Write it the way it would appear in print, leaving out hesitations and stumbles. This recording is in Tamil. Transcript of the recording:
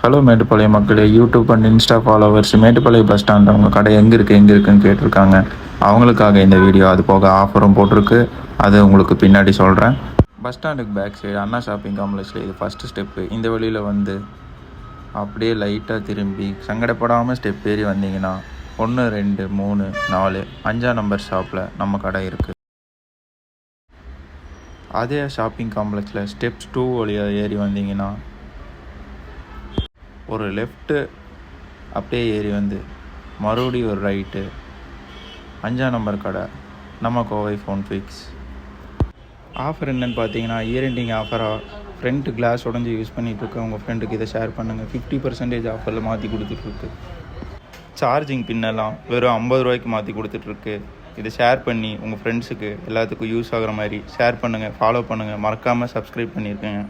ஹலோ மேட்டுப்பாளையம் மக்களே, YouTube and Insta followers Mettupalayam bus stand அவங்க கடை எங்கே இருக்குன்னு கேட்டிருக்காங்க. அவங்களுக்காக இந்த வீடியோ. அது போக ஆஃபரும் போட்டிருக்கு, அது உங்களுக்கு பின்னாடி சொல்கிறேன். பஸ் ஸ்டாண்டுக்கு பேக் சைடு அண்ணா ஷாப்பிங் காம்ப்ளெக்ஸில் இது ஃபஸ்ட்டு ஸ்டெப்பு. இந்த வழியில் வந்து அப்படியே லைட்டாக திரும்பி சங்கடப்படாமல் ஸ்டெப் ஏறி வந்தீங்கன்னா 1 2 3 4 5ஆம் நம்பர் ஷாப்பில் நம்ம கடை இருக்குது. அதே ஷாப்பிங் காம்ப்ளெக்ஸில் ஸ்டெப்ஸ் 2 வழியாக ஏறி வந்தீங்கன்னா ஒரு லெஃப்ட்டு அப்படியே ஏறி வந்து மறுபடியும் ஒரு ரைட்டு 5ஆம் நம்பர் கடை நம்ம கோவை ஃபோன் ஃபிக்ஸ். ஆஃபர் என்னென்னு பார்த்தீங்கன்னா, இயர் எண்டிங் ஆஃபராக ஃப்ரண்ட் கிளாஸ் உடஞ்சி யூஸ் பண்ணிகிட்ருக்க உங்கள் ஃப்ரெண்டுக்கு இதை ஷேர் பண்ணுங்கள். 50% ஆஃபரில் மாற்றி கொடுத்துட்ருக்கு. சார்ஜிங் பின்னெல்லாம் வெறும் 50 ரூபாய்க்கு மாற்றி கொடுத்துட்ருக்கு. இதை ஷேர் பண்ணி உங்கள் ஃப்ரெண்ட்ஸுக்கு எல்லாத்துக்கும் யூஸ் ஆகிற மாதிரி ஷேர் பண்ணுங்கள், ஃபாலோ பண்ணுங்கள், மறக்காமல் சப்ஸ்கிரைப் பண்ணியிருக்கேங்க.